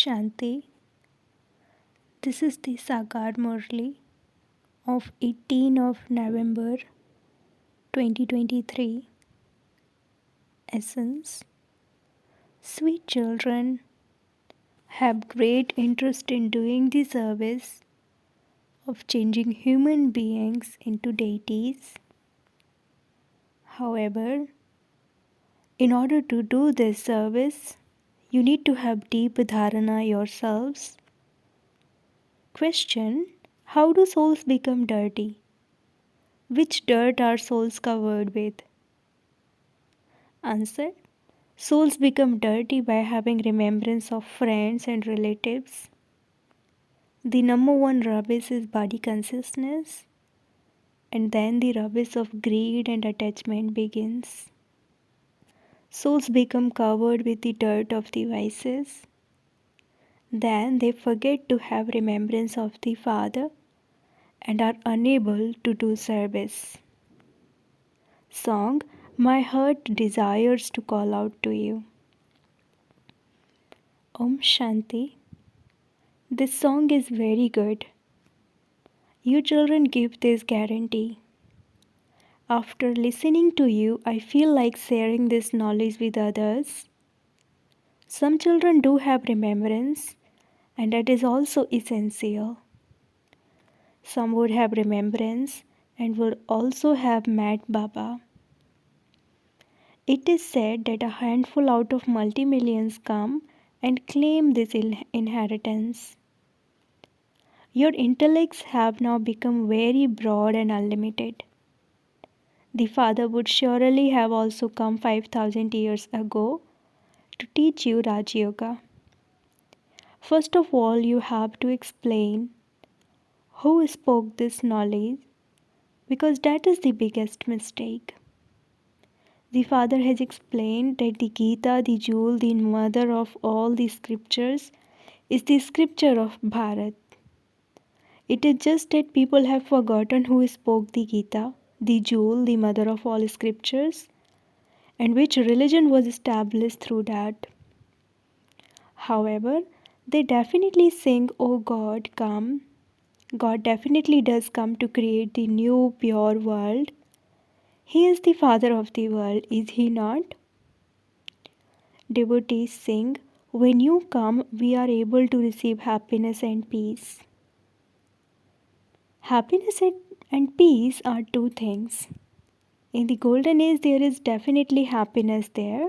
Shanti. This is the Sakar Murli of 18 of November 2023. Essence. Sweet children have great interest in doing the service of changing human beings into deities. However, in order to do this service, you need to have deep dharana yourselves. Question: how do souls become dirty? Which dirt are souls covered with? Answer: souls become dirty by having remembrance of friends and relatives. The number one rubbish is body consciousness, and then the rubbish of greed and attachment begins. Souls become covered with the dirt of the vices. Then they forget to have remembrance of the Father and are unable to do service. Song: my heart desires to call out to you. Om Shanti. This song is very good. You children give this guarantee. After listening to you, I feel like sharing this knowledge with others. Some children do have remembrance, and that is also essential. Some would have remembrance and would also have met Baba. It is said that a handful out of multi-millions come and claim this inheritance. Your intellects have now become very broad and unlimited. The Father would surely have also come 5,000 years ago to teach you Raj Yoga. First of all, you have to explain who spoke this knowledge, because that is the biggest mistake. The Father has explained that the Gita, the jewel, the mother of all the scriptures, is the scripture of Bharat. It is just that people have forgotten who spoke the Gita, the jewel, the mother of all scriptures, and which religion was established through that. However, they definitely sing, "Oh God, come." God definitely does come to create the new pure world. He is the Father of the world, is He not? Devotees sing, "When you come, we are able to receive happiness and peace." Happiness and peace are two things. In the golden age, there is definitely happiness there,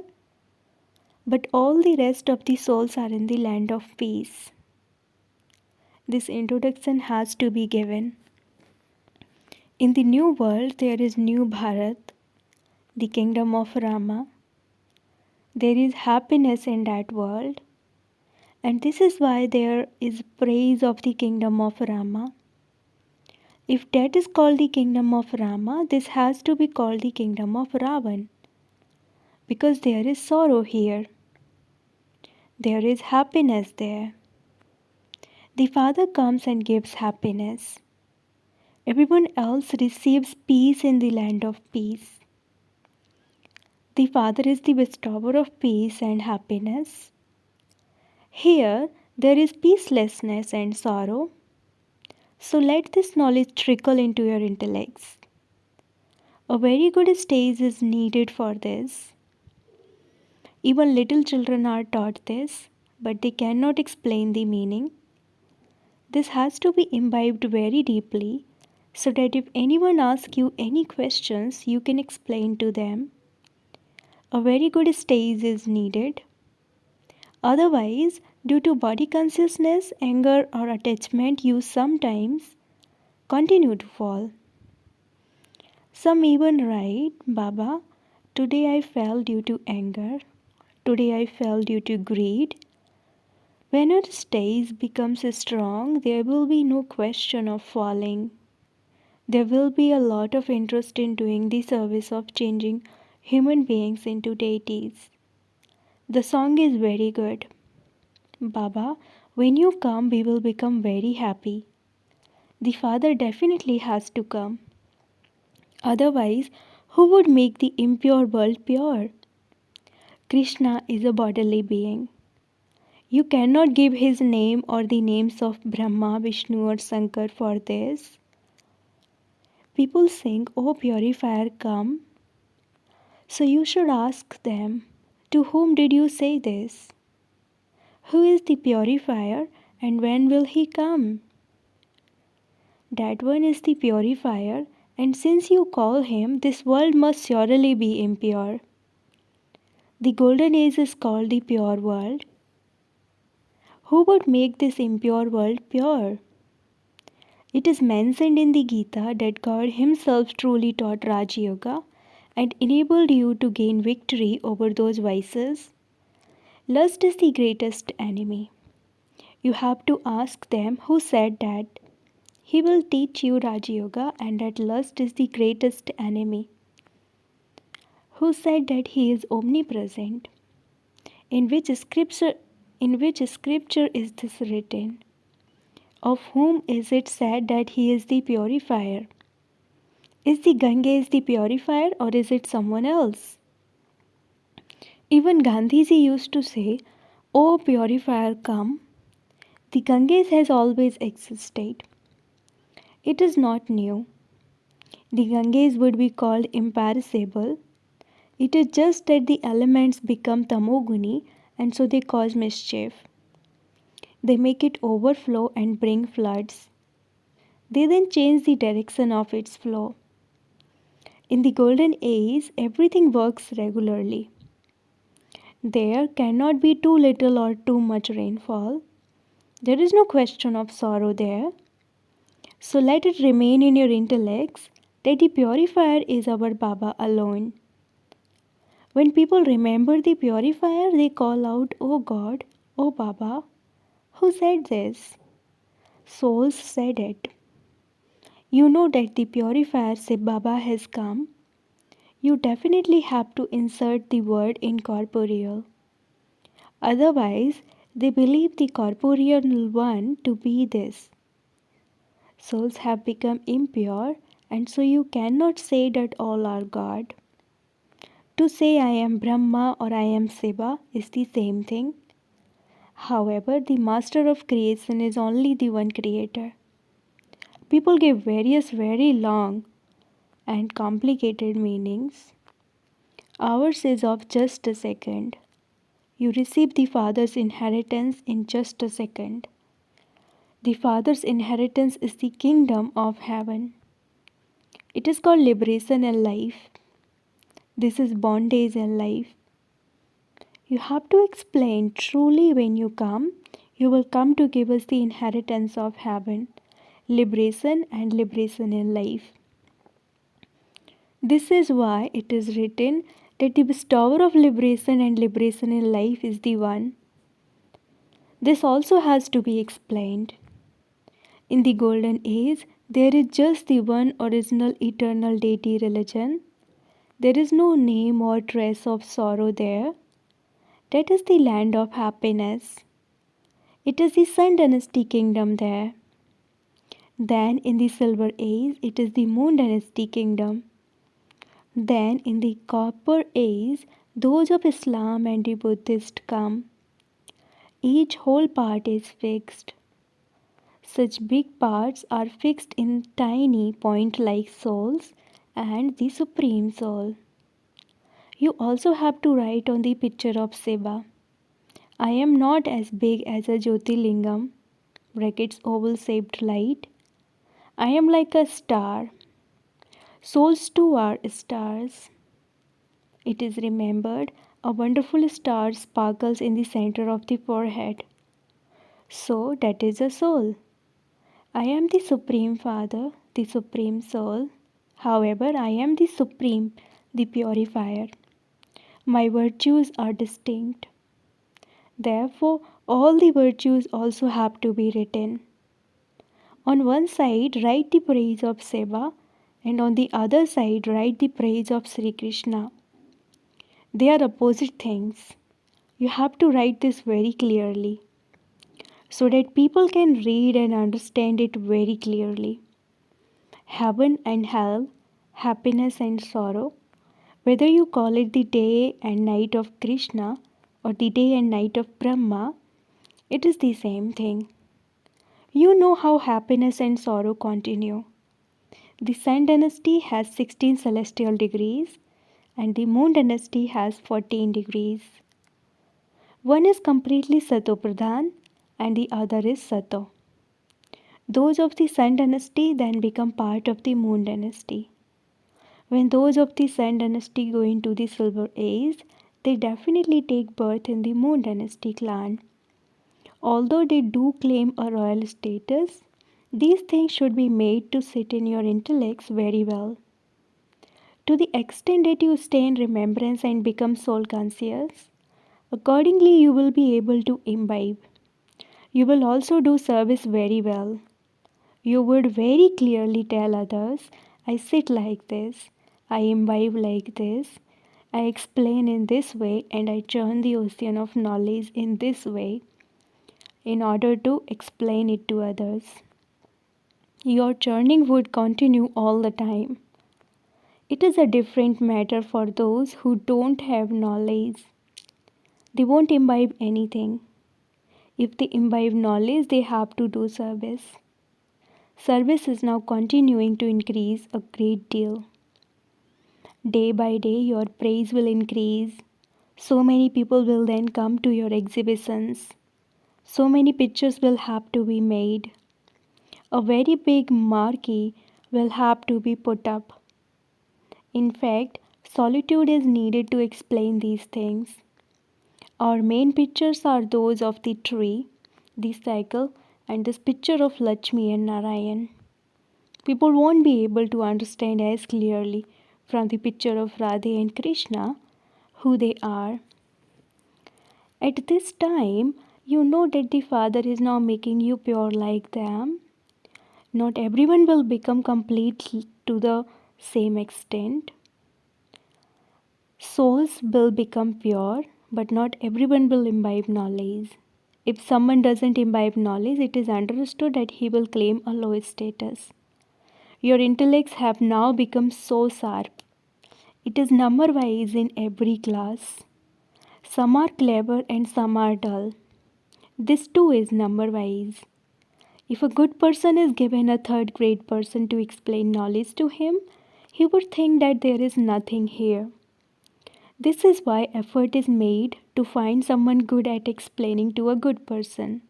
but all the rest of the souls are in the land of peace. This introduction has to be given. In the new world, there is new Bharat, the kingdom of Rama. There is happiness in that world, and this is why there is praise of the kingdom of Rama. If that is called the kingdom of Rama, this has to be called the kingdom of Ravan, because there is sorrow here. There is happiness there. The Father comes and gives happiness. Everyone else receives peace in the land of peace. The Father is the bestower of peace and happiness. Here, there is peacelessness and sorrow. So let this knowledge trickle into your intellects. A very good stage is needed for this. Even little children are taught this, but they cannot explain the meaning. This has to be imbibed very deeply, so that if anyone asks you any questions, you can explain to them. A very good stage is needed. Otherwise, due to body consciousness, anger, or attachment, you sometimes continue to fall. Some even write, "Baba, today I fell due to anger. Today I fell due to greed." When your stage becomes strong, there will be no question of falling. There will be a lot of interest in doing the service of changing human beings into deities. The song is very good. Baba, when you come, we will become very happy. The Father definitely has to come. Otherwise, who would make the impure world pure? Krishna is a bodily being. You cannot give his name or the names of Brahma, Vishnu, or Shankar for this. People sing, "O purifier, come." So you should ask them, to whom did you say this? Who is the purifier and when will he come? That one is the purifier, and since you call him, this world must surely be impure. The golden age is called the pure world. Who would make this impure world pure? It is mentioned in the Gita that God Himself truly taught Raj Yoga and enabled you to gain victory over those vices. Lust is the greatest enemy. You have to ask them who said that. He will teach you Raj Yoga and that lust is the greatest enemy. Who said that He is omnipresent? In which scripture is this written? Of whom is it said that He is the purifier? Is the Ganges the purifier or is it someone else? Even Gandhiji used to say, "O purifier, come." The Ganges has always existed. It is not new. The Ganges would be called imperishable. It is just that the elements become tamoguni and so they cause mischief. They make it overflow and bring floods. They then change the direction of its flow. In the golden age, everything works regularly. There cannot be too little or too much rainfall. There is no question of sorrow there. So let it remain in your intellects that the purifier is our Baba alone. When people remember the purifier, they call out, "O God, O Baba." Who said this? Souls said it. You know that the purifier Shiv Baba has come. You definitely have to insert the word incorporeal. Otherwise, they believe the corporeal one to be this. Souls have become impure, and so you cannot say that all are God. To say I am Brahma or I am Shiva is the same thing. However, the master of creation is only the one creator. People give various very long and complicated meanings. Ours is of just a second. You receive the Father's inheritance in just a second. The Father's inheritance is the kingdom of heaven. It is called liberation and life. This is bondage and life. You have to explain truly when you come, you will come to give us the inheritance of heaven, liberation and liberation in life. This is why it is written that the bestower of liberation and liberation in life is the one. This also has to be explained. In the golden age, there is just the one original eternal deity religion. There is no name or trace of sorrow there. That is the land of happiness. It is the Sun Dynasty kingdom there. Then in the Silver Age, it is the Moon Dynasty kingdom. Then in the Copper Age, those of Islam and the Buddhist come. Each whole part is fixed. Such big parts are fixed in tiny point-like souls and the Supreme Soul. You also have to write on the picture of Shiva, "I am not as big as a Jyotirlingam (oval-shaped light). I am like a star." Souls too are stars. It is remembered a wonderful star sparkles in the center of the forehead. So that is a soul. I am the Supreme Father, the Supreme Soul. However, I am the Supreme, the Purifier. My virtues are distinct. Therefore, all the virtues also have to be written. On one side, write the praise of Shiva, and on the other side, write the praise of Sri Krishna. They are opposite things. You have to write this very clearly so that people can read and understand it very clearly. Heaven and hell, happiness and sorrow, whether you call it the day and night of Krishna or the day and night of Brahma, It is the same thing. You know how happiness and sorrow continue. The Sun dynasty has 16 celestial degrees and the Moon dynasty has 14 degrees. One is completely Sato Pradhan and the other is Sato. Those of the Sun dynasty then become part of the Moon dynasty. When those of the Sun dynasty go into the Silver Age, they definitely take birth in the Moon dynasty clan. Although they do claim a royal status, these things should be made to sit in your intellects very well. To the extent that you stay in remembrance and become soul conscious, accordingly you will be able to imbibe. You will also do service very well. You would very clearly tell others, I sit like this, I imbibe like this, I explain in this way, and I churn the ocean of knowledge in this way in order to explain it to others. Your churning would continue all the time. It is a different matter for those who don't have knowledge. They won't imbibe anything. If they imbibe knowledge, they have to do service. Service is now continuing to increase a great deal. Day by day, your praise will increase. So many people will then come to your exhibitions. So many pictures will have to be made. A very big marquee will have to be put up. In fact, solitude is needed to explain these things. Our main pictures are those of the tree, the cycle, and this picture of Lakshmi and Narayan. People won't be able to understand as clearly from the picture of Radhe and Krishna who they are. At this time, you know that the Father is now making you pure like them. Not everyone will become complete to the same extent. Souls will become pure, but not everyone will imbibe knowledge. If someone doesn't imbibe knowledge, it is understood that he will claim a low status. Your intellects have now become so sharp. It is number wise in every class. Some are clever and some are dull. This too is number wise. If a good person is given a third grade person to explain knowledge to him, he would think that there is nothing here. This is why effort is made to find someone good at explaining to a good person.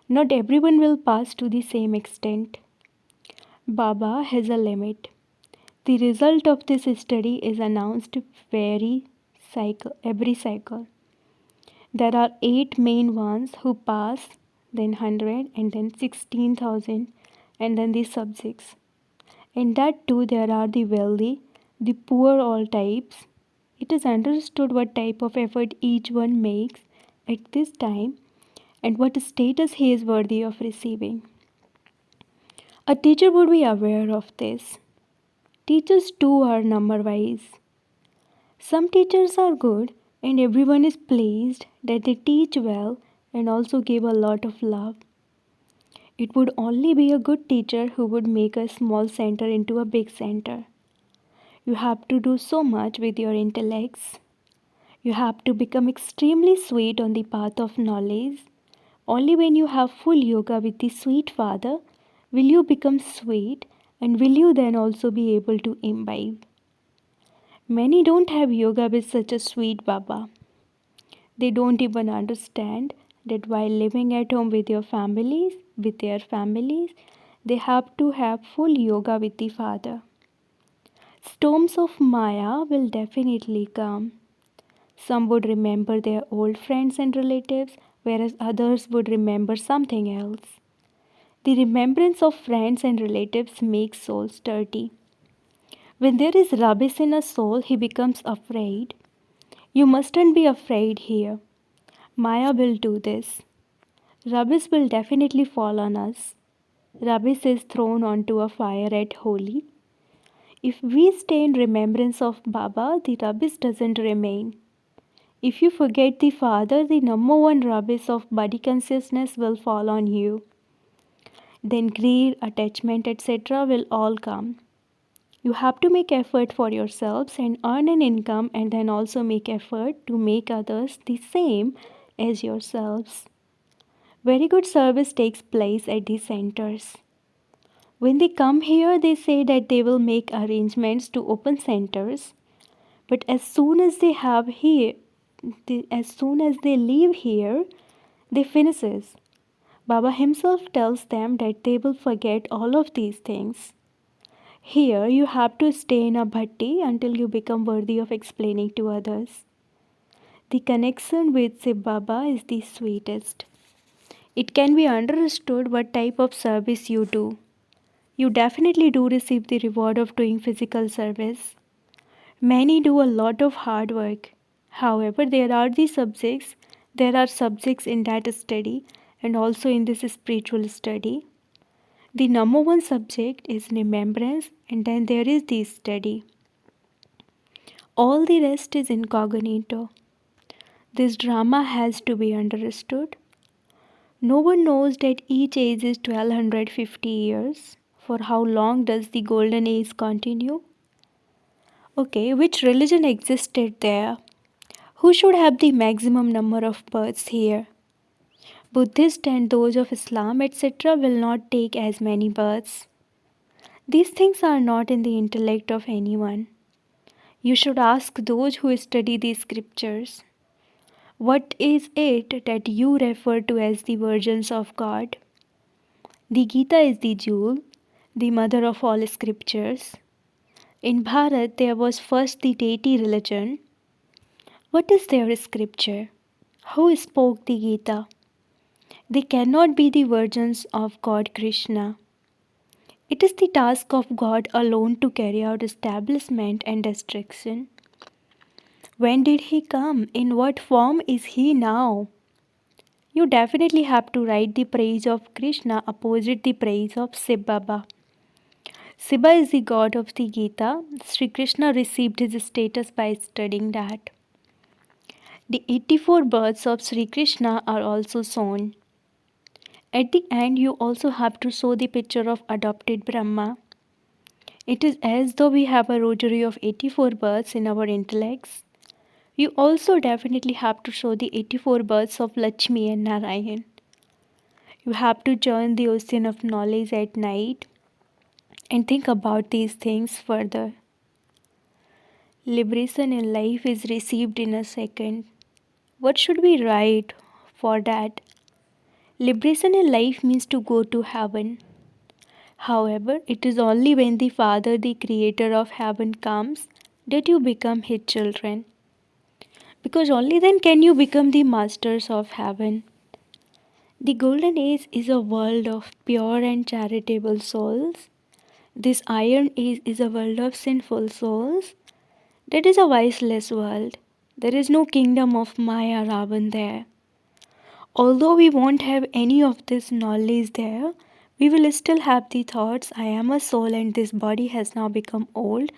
Not everyone will pass to the same extent. Baba has a limit. The result of this study is announced every cycle. There are 8 main ones who pass, then 100, and then 16,000, and then the subjects. In that too there are the wealthy, the poor, all types. It is understood what type of effort each one makes at this time and what status he is worthy of receiving. A teacher would be aware of this. Teachers too are number wise. Some teachers are good and everyone is pleased that they teach well and also give a lot of love. It would only be a good teacher who would make a small center into a big center. You have to do so much with your intellects. You have to become extremely sweet on the path of knowledge. Only when you have full yoga with the sweet Father will you become sweet and will you then also be able to imbibe. Many don't have yoga with such a sweet Baba. They don't even understand that while living at home with their families, they have to have full yoga with the Father. Storms of Maya will definitely come. Some would remember their old friends and relatives, whereas others would remember something else. The remembrance of friends and relatives makes souls dirty. When there is rubbish in a soul, he becomes afraid. You mustn't be afraid here. Maya will do this. Rubbish will definitely fall on us. Rubbish is thrown onto a fire at Holi. If we stay in remembrance of Baba, the rubbish doesn't remain. If you forget the Father, the number one rubbish of body consciousness will fall on you. Then greed, attachment, etc. will all come. You have to make effort for yourselves and earn an income and then also make effort to make others the same as yourselves. Very good service takes place at these centers. When they come here, they say that they will make arrangements to open centers, but as soon as they leave here, they finishes. Baba himself tells them that they will forget all of these things. Here, you have to stay in a bhatti until you become worthy of explaining to others. The connection with Shiv Baba is the sweetest. It can be understood what type of service you do. You definitely do receive the reward of doing physical service. Many do a lot of hard work. However, there are subjects in that study and also in this spiritual study. The number one subject is remembrance, and then there is the study. All the rest is incognito. This drama has to be understood. No one knows that each age is 1250 years. For how long does the golden age continue? Okay, which religion existed there? Who should have the maximum number of births here? Buddhists and those of Islam, etc., will not take as many births. These things are not in the intellect of anyone. You should ask those who study the scriptures. What is it that you refer to as the virgins of God? The Gita is the jewel, the mother of all scriptures. In Bharat, there was first the deity religion. What is their scripture? Who spoke the Gita? They cannot be the virgins of God Krishna. It is the task of God alone to carry out establishment and destruction. When did he come? In what form is he now? You definitely have to write the praise of Krishna opposite the praise of Shiv Baba. Shiva is the god of the Gita. Sri Krishna received his status by studying that. The 84 births of Sri Krishna are also shown. At the end, you also have to show the picture of adopted Brahma. It is as though we have a rosary of 84 births in our intellects. You also definitely have to show the 84 births of Lakshmi and Narayan. You have to join the ocean of knowledge at night and think about these things further. Liberation in life is received in a second. What should we write for that? Liberation in life means to go to heaven. However, it is only when the Father, the Creator of heaven, comes that you become His children. Because only then can you become the masters of heaven. The golden age is a world of pure and charitable souls. This iron age is a world of sinful souls. That is a viceless world. There is no kingdom of Maya Ravan there. Although we won't have any of this knowledge there, we will still have the thoughts, I am a soul and this body has now become old,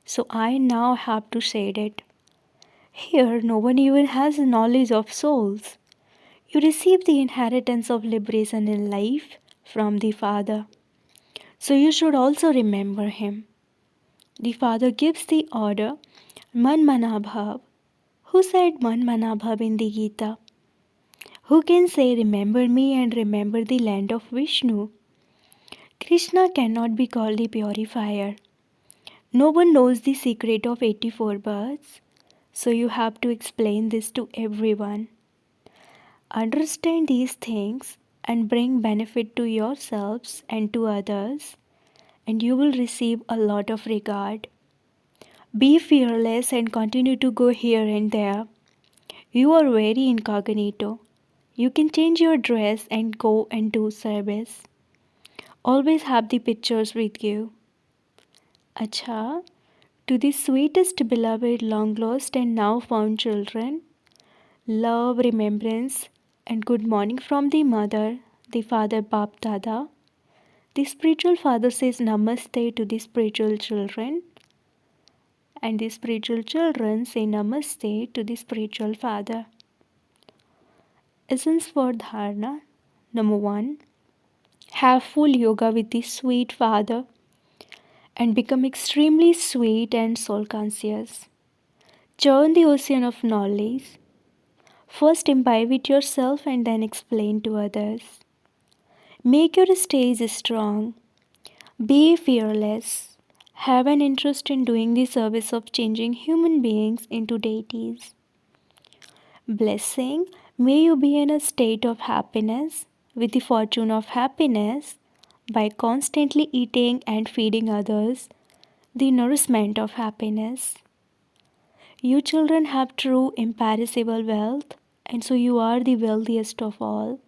so I now have to shed it. Here, no one even has knowledge of souls. You receive the inheritance of liberation in life from the Father. So you should also remember Him. The Father gives the order, Man Mana Bhav. Who said Man Mana Bhav in the Gita? Who can say, remember me and remember the land of Vishnu? Krishna cannot be called the purifier. No one knows the secret of 84 births, so you have to explain this to everyone. Understand these things and bring benefit to yourselves and to others, and you will receive a lot of regard. Be fearless and continue to go here and there. You are very incognito. You can change your dress and go and do service. Always have the pictures with you. Acha, to the sweetest beloved, long lost and now found children, love, remembrance, and good morning from the mother, the father Bap Dada. The spiritual father says namaste to the spiritual children, and the spiritual children say namaste to the spiritual father. Essence for dharana. Number 1. Have full yoga with the sweet father and become extremely sweet and soul conscious. Churn the ocean of knowledge. First imbibe it yourself and then explain to others. Make your stage strong. Be fearless. Have an interest in doing the service of changing human beings into deities. Blessing, may you be in a state of happiness with the fortune of happiness by constantly eating and feeding others the nourishment of happiness. You children have true imperishable wealth, and so you are the wealthiest of all.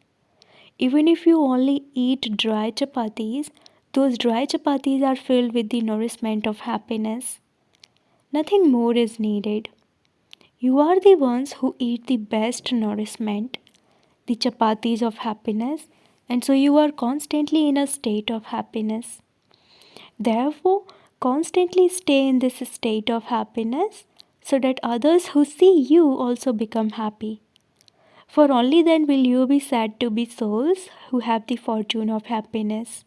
Even if you only eat dry chapatis, those dry chapatis are filled with the nourishment of happiness. Nothing more is needed. You are the ones who eat the best nourishment, the chapatis of happiness, and so you are constantly in a state of happiness. Therefore, constantly stay in this state of happiness so that others who see you also become happy. For only then will you be said to be souls who have the fortune of happiness.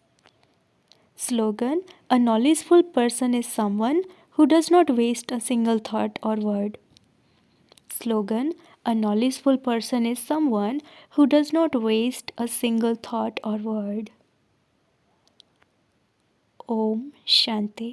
Slogan: a knowledgeful person is someone who does not waste a single thought or word. Slogan: a knowledgeful person is someone who does not waste a single thought or word. Om Shanti.